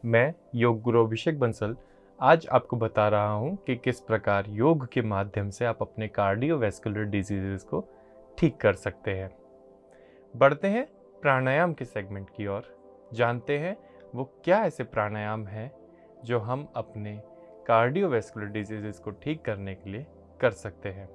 मैं योग गुरु अभिषेक बंसल आज आपको बता रहा हूं कि किस प्रकार योग के माध्यम से आप अपने कार्डियोवैस्कुलर डिजीजेस को ठीक कर सकते हैं। बढ़ते हैं प्राणायाम के सेगमेंट की ओर, जानते हैं वो क्या ऐसे प्राणायाम हैं जो हम अपने कार्डियोवैस्कुलर डिजीजेस को ठीक करने के लिए कर सकते हैं।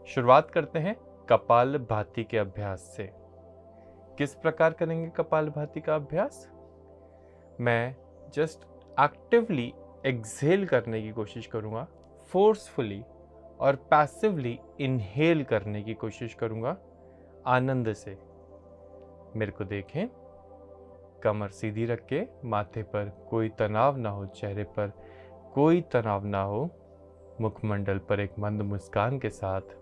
शुरुआत करते हैं कपालभाति के अभ्यास से। किस प्रकार करेंगे कपालभाति का अभ्यास? मैं जस्ट एक्टिवली एक्सहेल करने की कोशिश करूंगा, फोर्सफुली और पैसिवली इनहेल करने की कोशिश करूंगा आनंद से। मेरे को देखें, कमर सीधी रख के, माथे पर कोई तनाव ना हो, चेहरे पर कोई तनाव ना हो, मुखमंडल पर एक मंद मुस्कान के साथ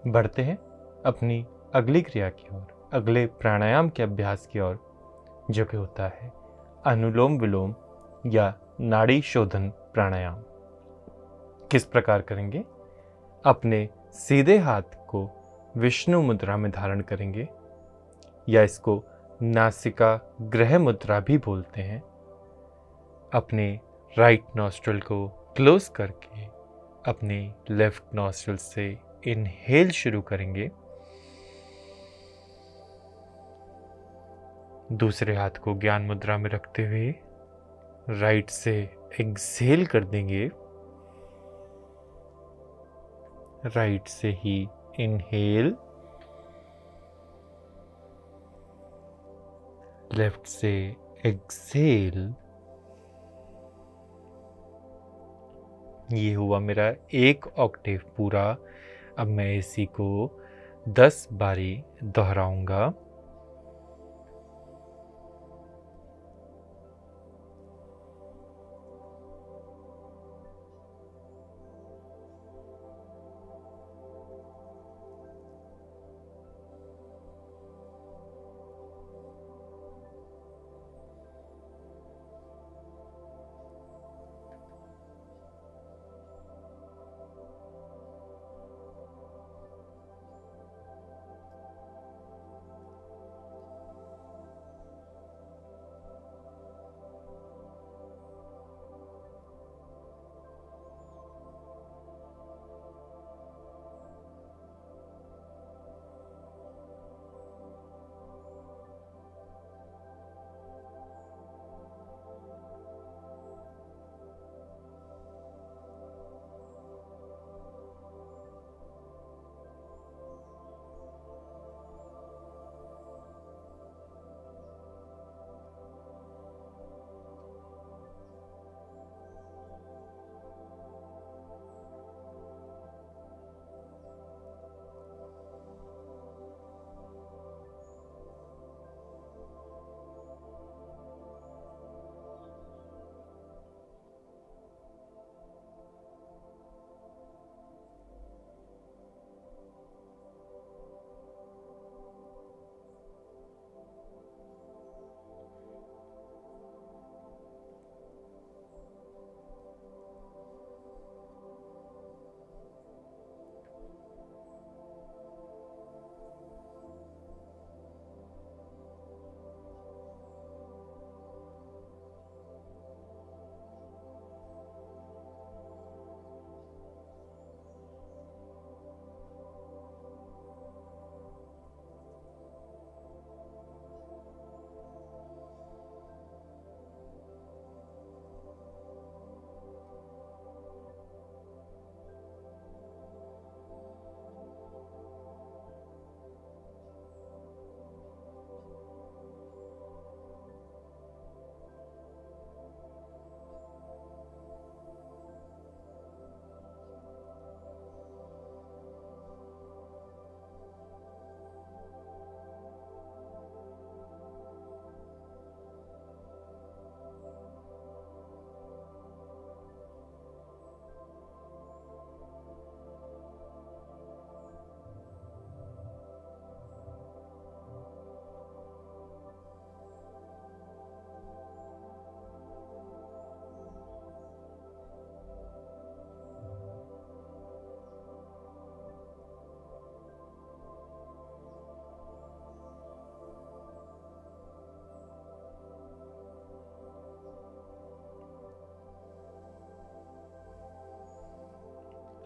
बढ़ते हैं अपनी अगली क्रिया की ओर, अगले प्राणायाम के अभ्यास की ओर, जो कि होता है अनुलोम विलोम या नाड़ी शोधन प्राणायाम। किस प्रकार करेंगे? अपने सीधे हाथ को विष्णु मुद्रा में धारण करेंगे, या इसको नासिका ग्रह मुद्रा भी बोलते हैं। अपने राइट नॉस्ट्रल को क्लोज करके अपने लेफ्ट नॉस्ट्रल से इनहेल शुरू करेंगे। दूसरे हाथ को ज्ञान मुद्रा में रखते हुए राइट से एक्सहेल कर देंगे। राइट से ही इनहेल, लेफ्ट से एक्सहेल। ये हुआ मेरा 1 ऑक्टेव पूरा। अब मैं इसी को 10 बारी दोहराऊंगा।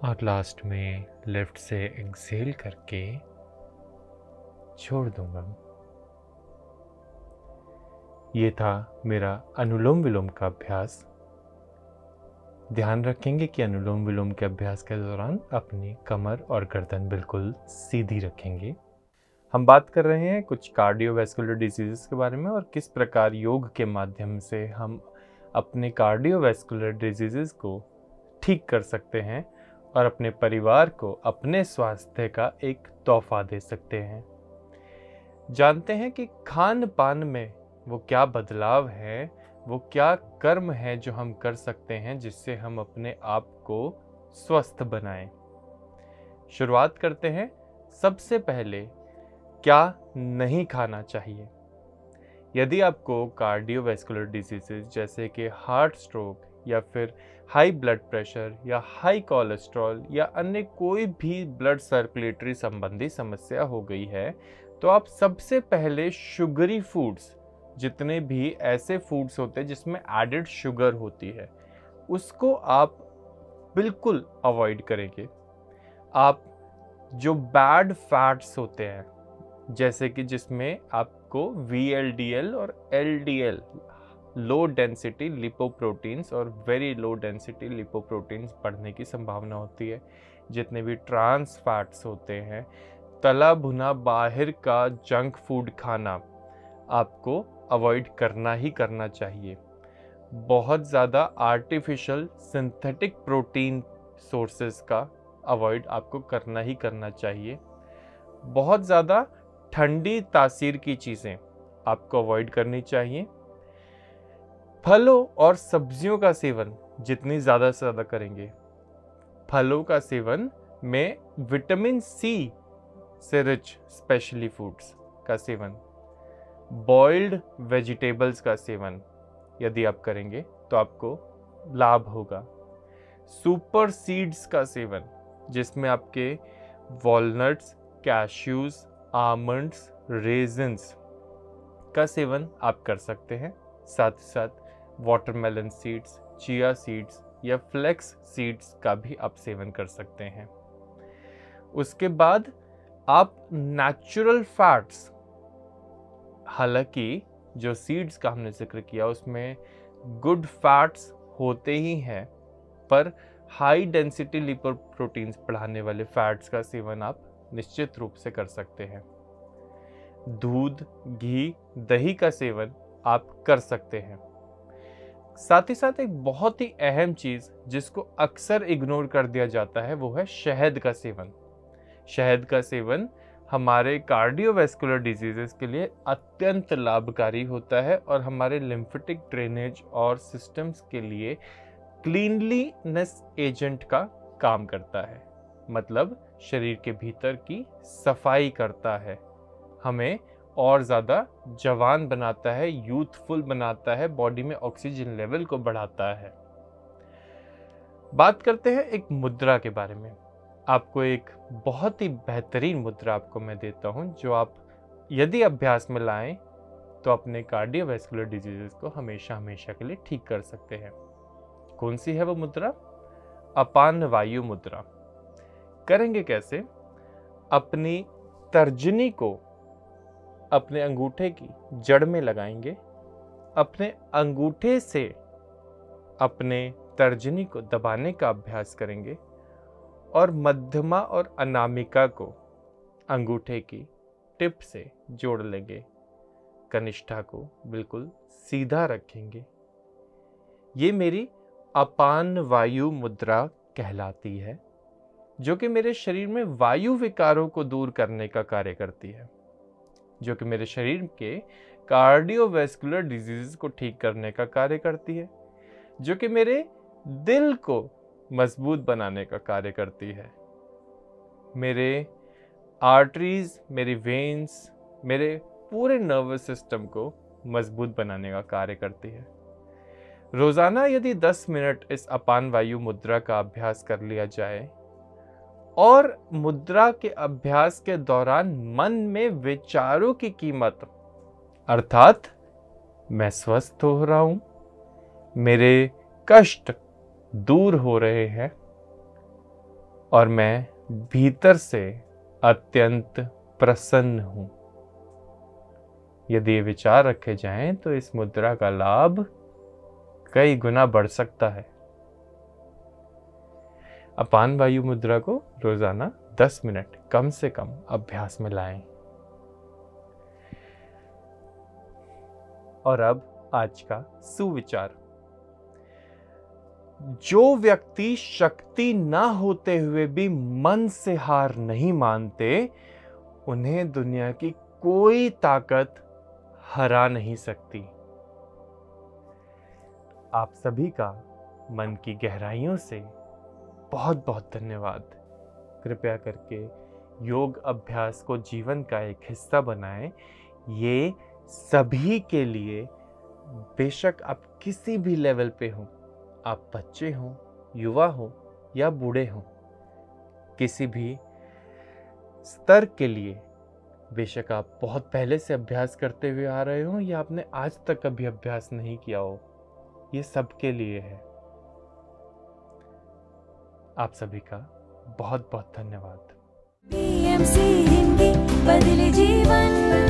और लास्ट में लेफ्ट से एक्सहेल करके छोड़ दूंगा। ये था मेरा अनुलोम विलोम का अभ्यास। ध्यान रखेंगे कि अनुलोम विलोम के अभ्यास के दौरान अपनी कमर और गर्दन बिल्कुल सीधी रखेंगे। हम बात कर रहे हैं कुछ कार्डियोवैस्कुलर डिजीज़ के बारे में और किस प्रकार योग के माध्यम से हम अपने कार्डियोवैस्कुलर डिजीज़ को ठीक कर सकते हैं और अपने परिवार को अपने स्वास्थ्य का एक तोहफा दे सकते हैं। जानते हैं कि खान पान में वो क्या बदलाव है, वो क्या कर्म है जो हम कर सकते हैं जिससे हम अपने आप को स्वस्थ बनाएं। शुरुआत करते हैं सबसे पहले क्या नहीं खाना चाहिए। यदि आपको कार्डियोवैस्कुलर डिजीजेस जैसे कि हार्ट स्ट्रोक या फिर हाई ब्लड प्रेशर या हाई कोलेस्ट्रॉल या अन्य कोई भी ब्लड सर्कुलेटरी संबंधी समस्या हो गई है, तो आप सबसे पहले शुगरी फूड्स, जितने भी ऐसे फूड्स होते हैं जिसमें एडेड शुगर होती है, उसको आप बिल्कुल अवॉइड करेंगे। आप जो बैड फैट्स होते हैं, जैसे कि जिसमें आपको VLDL और LDL, लो डेंसिटी लिपोप्रोटीन्स और वेरी लो डेंसिटी लिपोप्रोटीन्स बढ़ने की संभावना होती है, जितने भी ट्रांस फैट्स होते हैं, तला भुना बाहर का जंक फूड खाना आपको अवॉइड करना ही करना चाहिए। बहुत ज़्यादा आर्टिफिशियल सिंथेटिक प्रोटीन सोर्सेज का अवॉइड आपको करना ही करना चाहिए। बहुत ज़्यादा ठंडी तासीर की चीज़ें आपको अवॉइड करनी चाहिए। फलों और सब्जियों का सेवन जितनी ज़्यादा से ज़्यादा करेंगे, फलों का सेवन में विटामिन C से रिच स्पेशली फूड्स का सेवन, बॉइल्ड वेजिटेबल्स का सेवन यदि आप करेंगे तो आपको लाभ होगा। सुपर सीड्स का सेवन, जिसमें आपके वॉलनट्स, कैश्यूज, आमंड्स, रेजिन्स का सेवन आप कर सकते हैं। साथ ही साथ वाटरमेलन सीड्स, चिया सीड्स या फ्लेक्स सीड्स का भी आप सेवन कर सकते हैं। उसके बाद आप नेचुरल फैट्स, हालांकि जो सीड्स का हमने जिक्र किया उसमें गुड फैट्स होते ही हैं, पर हाई डेंसिटी लिपोप्रोटीन्स बढ़ाने वाले फैट्स का सेवन आप निश्चित रूप से कर सकते हैं। दूध, घी, दही का सेवन आप कर सकते हैं। साथ ही साथ एक बहुत ही अहम चीज जिसको अक्सर इग्नोर कर दिया जाता है वो है शहद का सेवन। शहद का सेवन हमारे कार्डियोवैस्कुलर डिजीजेस के लिए अत्यंत लाभकारी होता है और हमारे लिम्फेटिक ड्रेनेज और सिस्टम्स के लिए क्लीनलीनेस एजेंट का काम करता है, मतलब शरीर के भीतर की सफाई करता है, हमें और ज़्यादा जवान बनाता है, यूथफुल बनाता है, बॉडी में ऑक्सीजन लेवल को बढ़ाता है। बात करते हैं एक मुद्रा के बारे में। आपको एक बहुत ही बेहतरीन मुद्रा आपको मैं देता हूं, जो आप यदि अभ्यास में लाएं तो अपने कार्डियोवैस्कुलर डिजीजेस को हमेशा हमेशा के लिए ठीक कर सकते हैं। कौन सी है वो मुद्रा? अपान वायु मुद्रा। करेंगे कैसे? अपनी तर्जनी को अपने अंगूठे की जड़ में लगाएंगे, अपने अंगूठे से अपने तर्जनी को दबाने का अभ्यास करेंगे और मध्यमा और अनामिका को अंगूठे की टिप से जोड़ लेंगे। कनिष्ठा को बिल्कुल सीधा रखेंगे। ये मेरी अपान वायु मुद्रा कहलाती है, जो कि मेरे शरीर में वायु विकारों को दूर करने का कार्य करती है, जो कि मेरे शरीर के कार्डियोवैस्कुलर डिजीज को ठीक करने का कार्य करती है, जो कि मेरे दिल को मजबूत बनाने का कार्य करती है, मेरे आर्टरीज, मेरी वेन्स, मेरे पूरे नर्वस सिस्टम को मजबूत बनाने का कार्य करती है। रोजाना यदि 10 मिनट इस अपान वायु मुद्रा का अभ्यास कर लिया जाए और मुद्रा के अभ्यास के दौरान मन में विचारों की कीमत, अर्थात मैं स्वस्थ हो रहा हूं, मेरे कष्ट दूर हो रहे हैं और मैं भीतर से अत्यंत प्रसन्न हूं, यदि ये विचार रखे जाएं तो इस मुद्रा का लाभ कई गुना बढ़ सकता है। अपान वायु मुद्रा को रोजाना 10 मिनट कम से कम अभ्यास में लाएं। और अब आज का सुविचार। जो व्यक्ति शक्ति ना होते हुए भी मन से हार नहीं मानते, उन्हें दुनिया की कोई ताकत हरा नहीं सकती। आप सभी का मन की गहराइयों से बहुत बहुत धन्यवाद। कृपया करके योग अभ्यास को जीवन का एक हिस्सा बनाएं। ये सभी के लिए, बेशक आप किसी भी लेवल पे हो, आप बच्चे हो, युवा हो या बूढ़े हो, किसी भी स्तर के लिए, बेशक आप बहुत पहले से अभ्यास करते हुए आ रहे हो या आपने आज तक कभी अभ्यास नहीं किया हो, ये सबके लिए है। आप सभी का बहुत बहुत धन्यवाद। PMC हिंदी बदले जीवन।